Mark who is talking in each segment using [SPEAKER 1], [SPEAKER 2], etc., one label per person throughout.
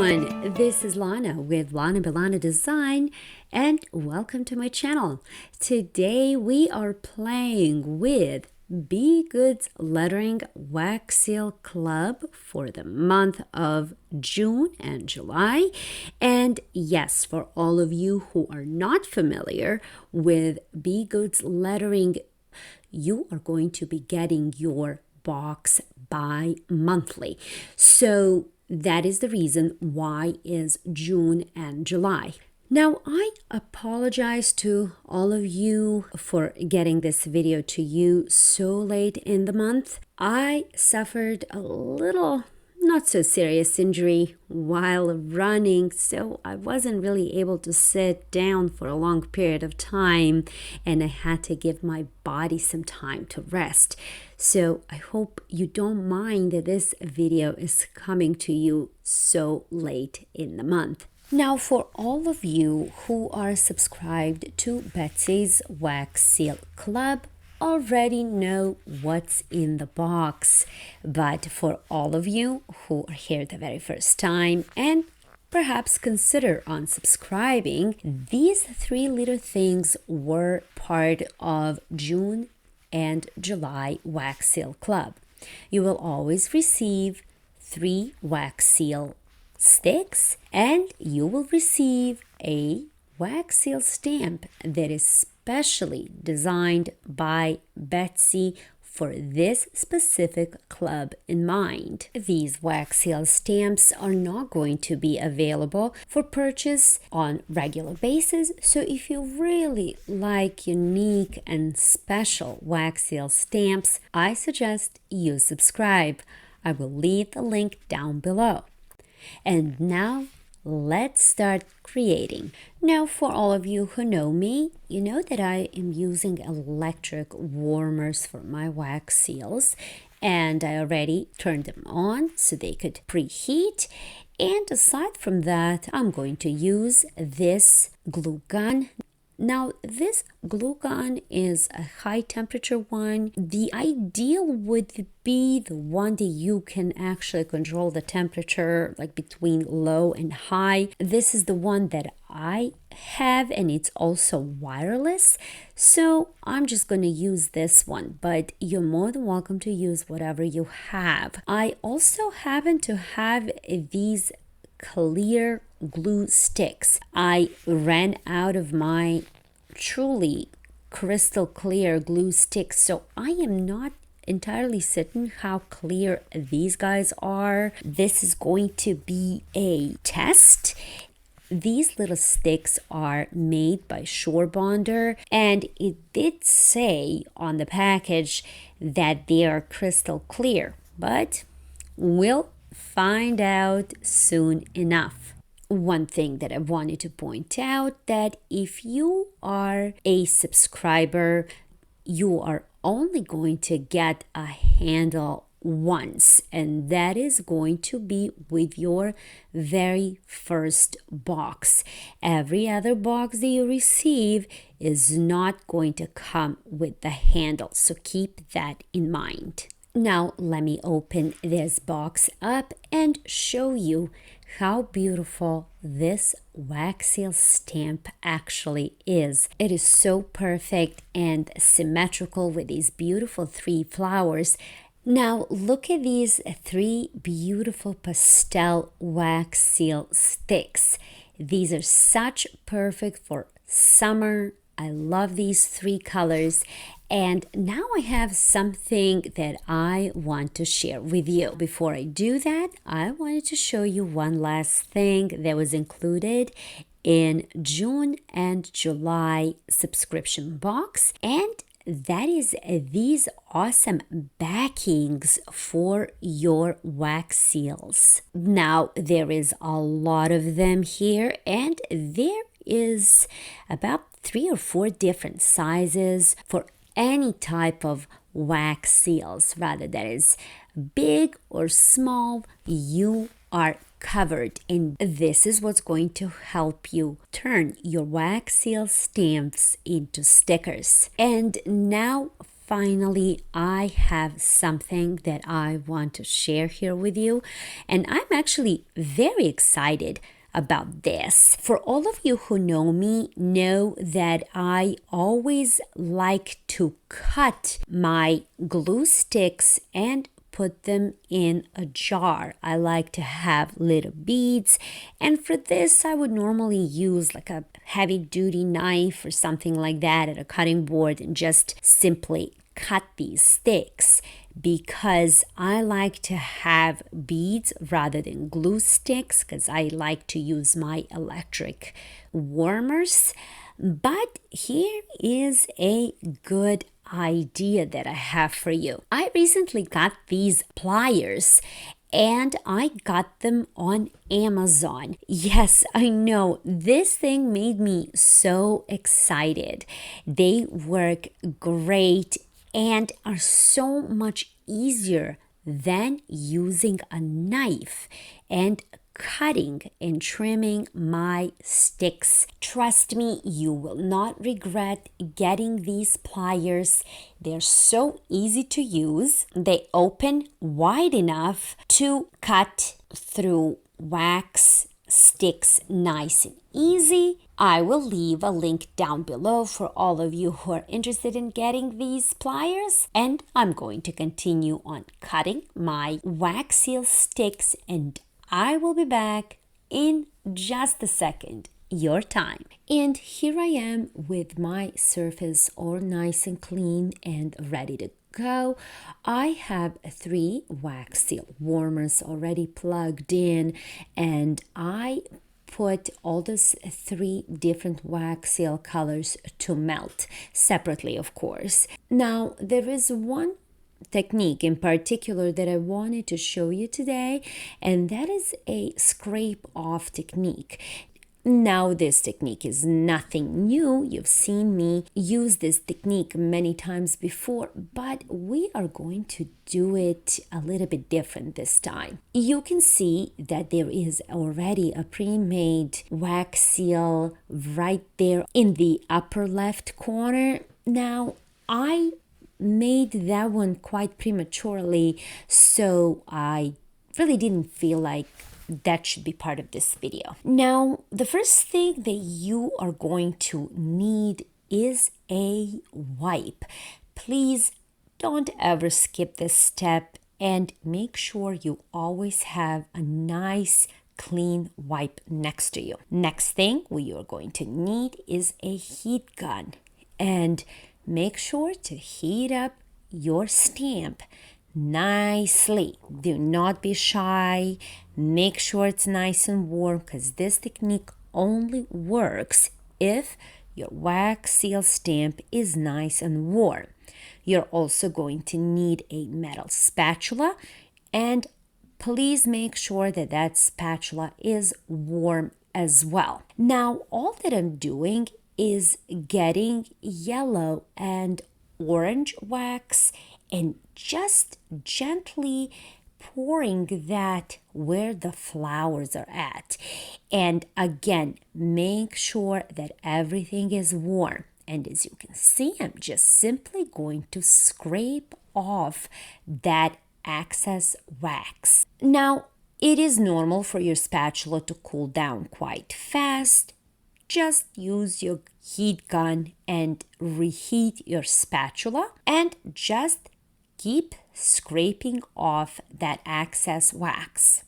[SPEAKER 1] everyone, this is Lana with Lana Belana Design and welcome to my channel. Today we are playing with BGoods Lettering Wax Seal Club for the month of June and July. And yes, for all of you who are not familiar with BGoods Lettering, you are going to be getting your box bi-monthly. So that is the reason why is June and July. Now, I apologize to all of you for getting this video to you so late in the month. I suffered a little not so serious injury while running, so I wasn't really able to sit down for a long period of time, and I had to give my body some time to rest. So I hope you don't mind that this video is coming to you so late in the month. Now, for all of you who are subscribed to Betsy's Wax Seal Club, already know what's in the box. But for all of you who are here the very first time and perhaps consider unsubscribing, these three little things were part of June and July Wax Seal Club. You will always receive 3 wax seal sticks and you will receive a wax seal stamp that is specially designed by Betsy for this specific club in mind. These wax seal stamps are not going to be available for purchase on regular basis, so if you really like unique and special wax seal stamps, I suggest you subscribe. I will leave the link down below. And now let's start creating. Now, for all of you who know me, you know that I am using electric warmers for my wax seals, and I already turned them on so they could preheat. And aside from that, I'm going to use this glue gun. Now, this glue gun is a high temperature one. The ideal would be the one that you can actually control the temperature, like between low and high. This is the one that I have, and it's also wireless. So I'm just going to use this one, but you're more than welcome to use whatever you have. I also happen to have these clear glue sticks. I ran out of my truly crystal clear glue sticks, so I am not entirely certain how clear these guys are. This is going to be a test. These little sticks are made by Shore Bonder, and it did say on the package that they are crystal clear, but we'll find out soon enough. One thing that I wanted to point out, that if you are a subscriber, you are only going to get a handle once, and that is going to be with your very first box. Every other box that you receive is not going to come with the handle, so keep that in mind. Now let me open this box up and show you how beautiful this wax seal stamp actually is. It is so perfect and symmetrical with these beautiful 3 flowers. Now look at these 3 beautiful pastel wax seal sticks. These are such perfect for summer. I love these 3 colors. And now I have something that I want to share with you. Before I do that, I wanted to show you one last thing that was included in June and July subscription box, and that is these awesome backings for your wax seals. Now, there is a lot of them here, and there is about 3 or 4 different sizes for any type of wax seals, rather that is big or small, you are covered, and this is what's going to help you turn your wax seal stamps into stickers. And now finally, I have something that I want to share here with you, and I'm actually very excited about this. For all of you who know me, know that I always like to cut my glue sticks and put them in a jar. I like to have little beads, and for this I would normally use like a heavy duty knife or something like that at a cutting board and just simply cut these sticks, because I like to have beads rather than glue sticks, because I like to use my electric warmers. But here is a good idea that I have for you. I recently got these pliers and I got them on Amazon. Yes, I know, this thing made me so excited. They work great and are so much easier than using a knife and cutting and trimming my sticks. Trust me, you will not regret getting these pliers. They're so easy to use. They open wide enough to cut through wax sticks nice and easy. I will leave a link down below for all of you who are interested in getting these pliers. And I'm going to continue on cutting my wax seal sticks, and I will be back in just a second, your time. And here I am with my surface all nice and clean and ready to go. I have 3 wax seal warmers already plugged in, and I put all those 3 different wax seal colors to melt separately, of course. Now, there is one technique in particular that I wanted to show you today, and that is a scrape off technique. Now, this technique is nothing new. You've seen me use this technique many times before, but we are going to do it a little bit different this time. You can see that there is already a pre-made wax seal right there in the upper left corner. Now, I made that one quite prematurely, so I really didn't feel like that should be part of this video. Now, the first thing that you are going to need is a wipe. Please don't ever skip this step, and make sure you always have a nice clean wipe next to you. Next thing we are going to need is a heat gun, and make sure to heat up your stamp nicely. Do not be shy. Make sure it's nice and warm, because this technique only works if your wax seal stamp is nice and warm. You're also going to need a metal spatula, and please make sure that that spatula is warm as well. Now, all that I'm doing is getting yellow and orange wax and just gently pouring that where the flowers are at. And again, make sure that everything is warm. And as you can see, I'm just simply going to scrape off that excess wax. Now, it is normal for your spatula to cool down quite fast. Just use your heat gun and reheat your spatula, and just keep scraping off that excess wax.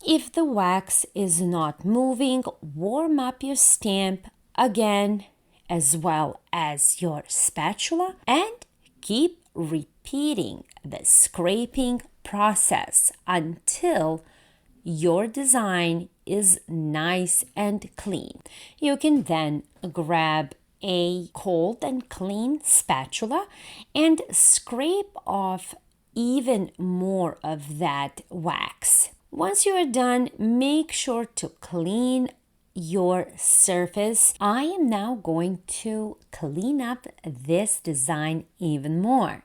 [SPEAKER 1] If the wax is not moving, warm up your stamp again, as well as your spatula, and keep repeating the scraping process until your design is nice and clean. You can then grab a cold and clean spatula and scrape off even more of that wax. Once you are done, make sure to clean your surface. I am now going to clean up this design even more.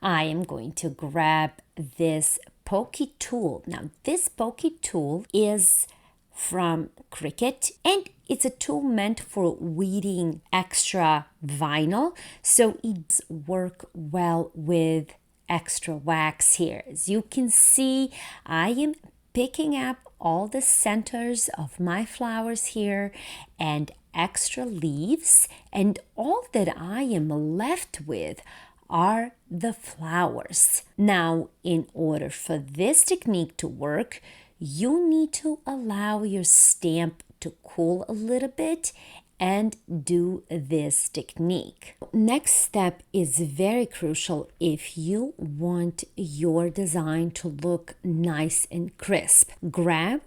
[SPEAKER 1] I am going to grab this pokey tool. Now, this pokey tool is from Cricut, and it's a tool meant for weeding extra vinyl, so it works well with extra wax here. As you can see, I am picking up all the centers of my flowers here and extra leaves, and all that I am left with are the flowers. Now, in order for this technique to work, you need to allow your stamp to cool a little bit and do this technique. Next step is very crucial if you want your design to look nice and crisp. Grab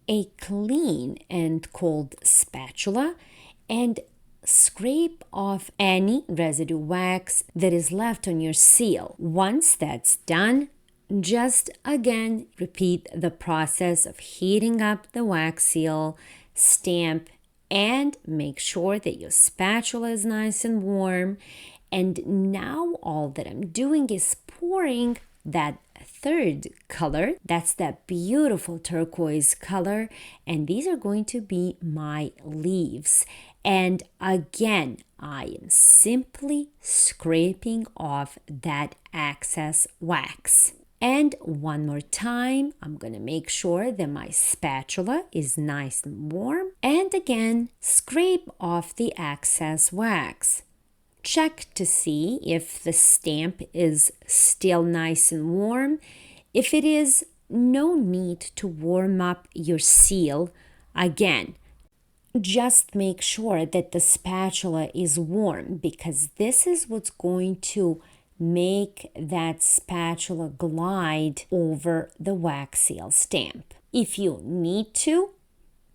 [SPEAKER 1] a clean and cold spatula and scrape off any residue wax that is left on your seal. Once that's done, just again repeat the process of heating up the wax seal, stamp, and make sure that your spatula is nice and warm. And now all that I'm doing is pouring that third color. That's that beautiful turquoise color. And these are going to be my leaves. And again, I am simply scraping off that excess wax. And one more time, I'm going to make sure that my spatula is nice and warm. And again, scrape off the excess wax. Check to see if the stamp is still nice and warm. If it is, no need to warm up your seal again. Just make sure that the spatula is warm, because this is what's going to make that spatula glide over the wax seal stamp. If you need to,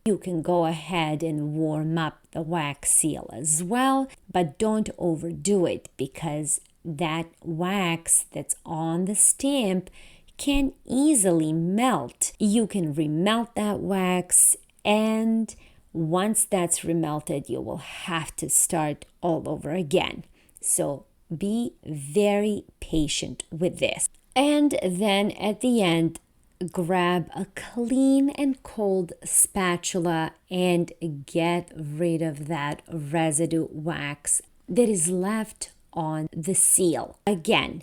[SPEAKER 1] you can go ahead and warm up the wax seal as well, but don't overdo it, because that wax that's on the stamp can easily melt. You can remelt that wax, and once that's remelted, you will have to start all over again. So be very patient with this. And then at the end, grab a clean and cold spatula and get rid of that residue wax that is left on the seal. Again,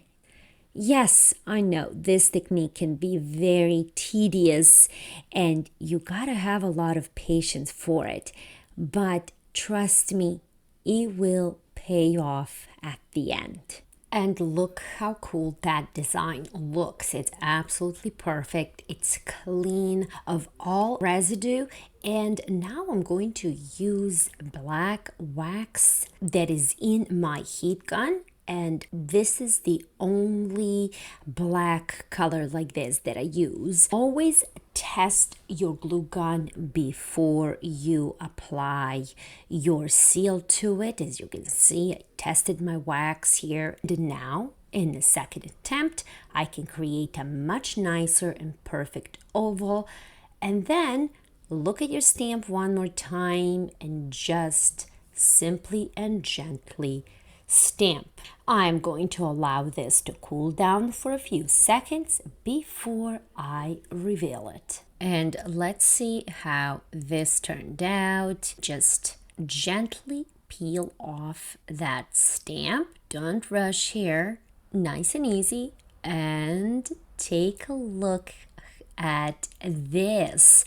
[SPEAKER 1] yes, I know this technique can be very tedious and you gotta have a lot of patience for it, but trust me, it will pay off at the end. And look how cool that design looks. It's absolutely perfect. It's clean of all residue. And now I'm going to use black wax that is in my heat gun. And this is the only black color like this that I use. Always test your glue gun before you apply your seal to it. As you can see, I tested my wax here. And now, in the second attempt, I can create a much nicer and perfect oval. And then look at your stamp one more time and just simply and gently stamp. I'm going to allow this to cool down for a few seconds before I reveal it. And let's see how this turned out. Just gently peel off that stamp. Don't rush here. Nice and easy. And take a look at this.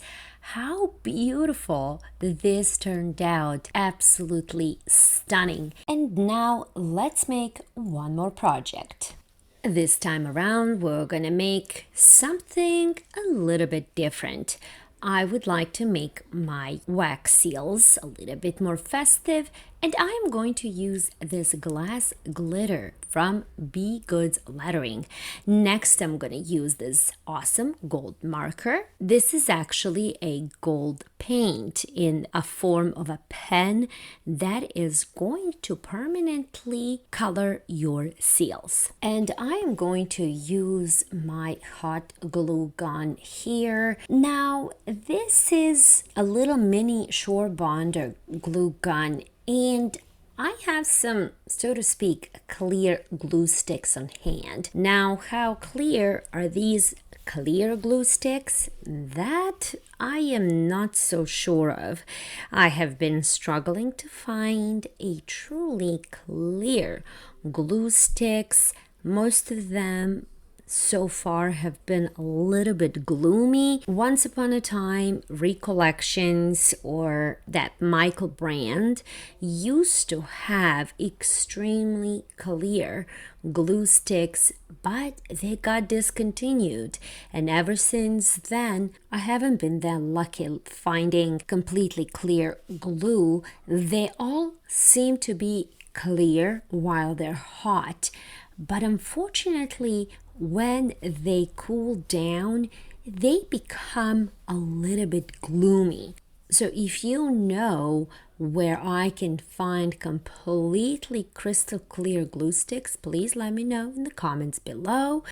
[SPEAKER 1] How beautiful this turned out. Absolutely stunning. And now let's make one more project. This time around, we're gonna make something a little bit different. I would like to make my wax seals a little bit more festive, and I'm going to use this glass glitter from BGoods lettering. Next, I'm going to use this awesome gold marker. This is actually a gold paint in a form of a pen that is going to permanently color your seals. And I am going to use my hot glue gun here. Now, this is a little mini Shore Bonder glue gun, and I have some, so to speak, clear glue sticks on hand. Now, how clear are these clear glue sticks? That I am not so sure of. I have been struggling to find a truly clear glue sticks. Most of them so far have been a little bit gloomy. Once upon a time, Recollections or that Michael brand used to have extremely clear glue sticks, but they got discontinued. And ever since then, I haven't been that lucky finding completely clear glue. They all seem to be clear while they're hot, but unfortunately, when they cool down, they become a little bit gloomy. So if you know where I can find completely crystal clear glue sticks, please let me know in the comments below.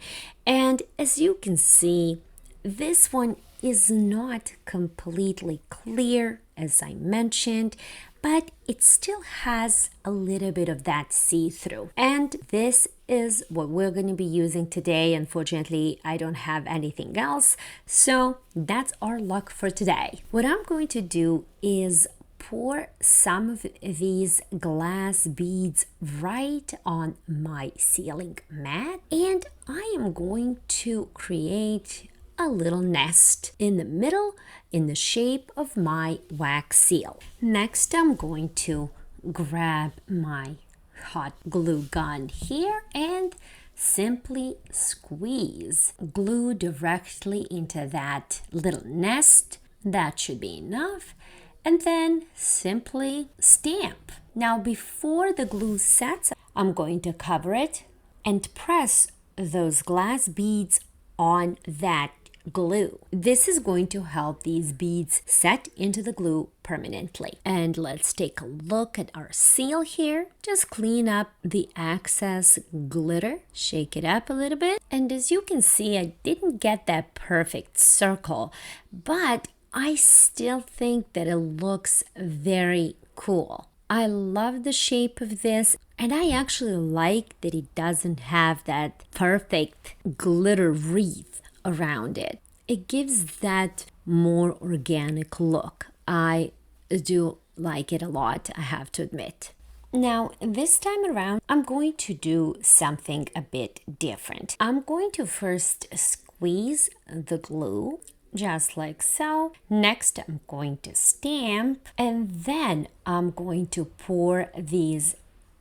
[SPEAKER 1] And as you can see, this one is not completely clear, as I mentioned, but it still has a little bit of that see-through. And this is what we're going to be using today. Unfortunately, I don't have anything else, so that's our luck for today. What I'm going to do is pour some of these glass beads right on my ceiling mat, and I am going to create a little nest in the middle in the shape of my wax seal. Next, I'm going to grab my hot glue gun here and simply squeeze glue directly into that little nest. That should be enough. And then simply stamp. Now, before the glue sets, I'm going to cover it and press those glass beads on that glue. This is going to help these beads set into the glue permanently. And let's take a look at our seal here. Just clean up the excess glitter, shake it up a little bit. And as you can see, I didn't get that perfect circle, but I still think that it looks very cool. I love the shape of this, and I actually like that it doesn't have that perfect glitter wreath around it. It gives that more organic look. I do like it a lot, I have to admit. Now, this time around, I'm going to do something a bit different. I'm going to first squeeze the glue, just like so. Next, I'm going to stamp, and then I'm going to pour these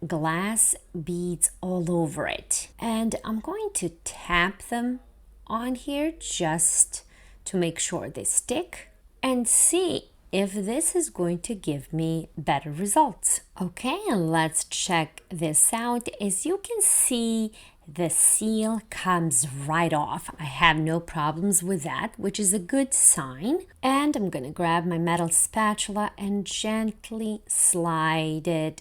[SPEAKER 1] glass beads all over it. And I'm going to tap them on here just to make sure they stick and see if this is going to give me better results. Okay, and let's check this out. As you can see, the seal comes right off. I have no problems with that, which is a good sign. And I'm gonna grab my metal spatula and gently slide it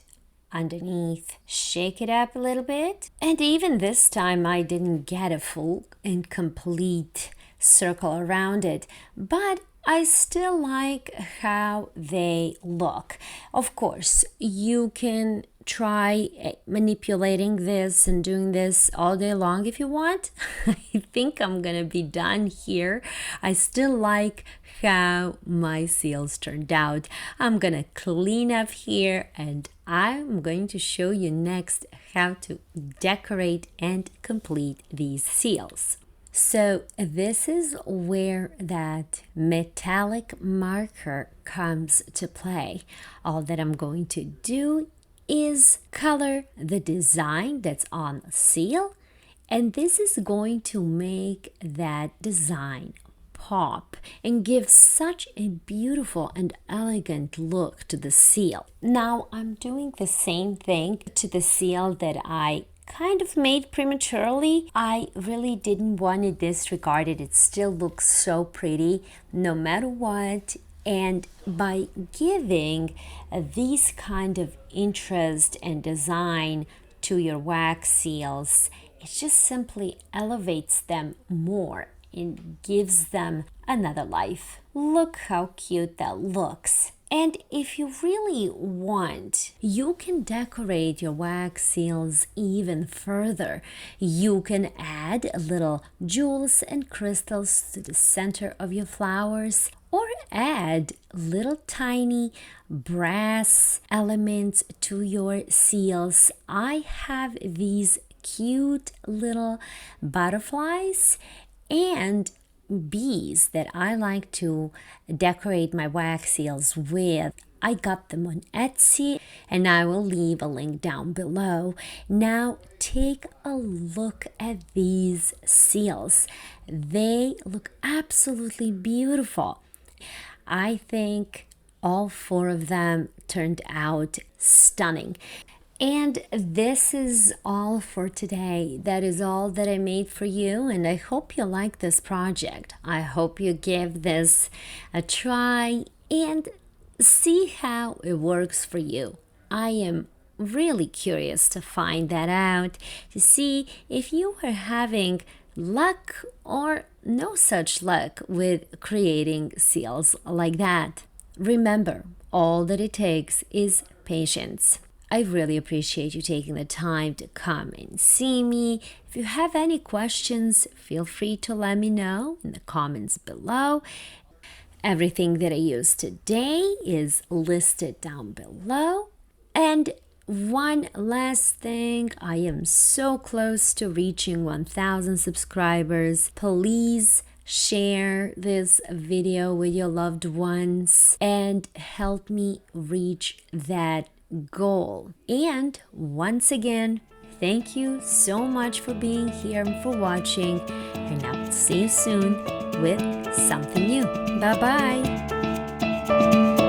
[SPEAKER 1] underneath, shake it up a little bit. And even this time I didn't get a full and complete circle around it, but I still like how they look. Of course, you can try manipulating this and doing this all day long if you want. I think I'm gonna be done here. I still like how my seals turned out. I'm gonna clean up here, and I'm going to show you next how to decorate and complete these seals. So this is where that metallic marker comes to play. All that I'm going to do is color the design that's on the seal, and this is going to make that design pop and give such a beautiful and elegant look to the seal. Now I'm doing the same thing to the seal that I kind of made prematurely. I really didn't want to disregard it. It still looks so pretty no matter what. And by giving these kind of interest and design to your wax seals, it just simply elevates them more and gives them another life. Look how cute that looks. And if you really want, you can decorate your wax seals even further. You can add little jewels and crystals to the center of your flowers, or add little tiny brass elements to your seals. I have these cute little butterflies and bees that I like to decorate my wax seals with. I got them on Etsy, and I will leave a link down below. Now take a look at these seals. They look absolutely beautiful. I think all 4 of them turned out stunning. And this is all for today. That is all that I made for you, and I hope you like this project. I hope you give this a try and see how it works for you. I am really curious to find that out, to see if you are having luck or no such luck with creating seals like that. Remember, all that it takes is patience. I really appreciate you taking the time to come and see me. If you have any questions, feel free to let me know in the comments below. Everything that I used today is listed down below. And one last thing, I am so close to reaching 1,000 subscribers. Please share this video with your loved ones and help me reach that goal. And once again, thank you so much for being here and for watching, and I will see you soon with something new. Bye bye.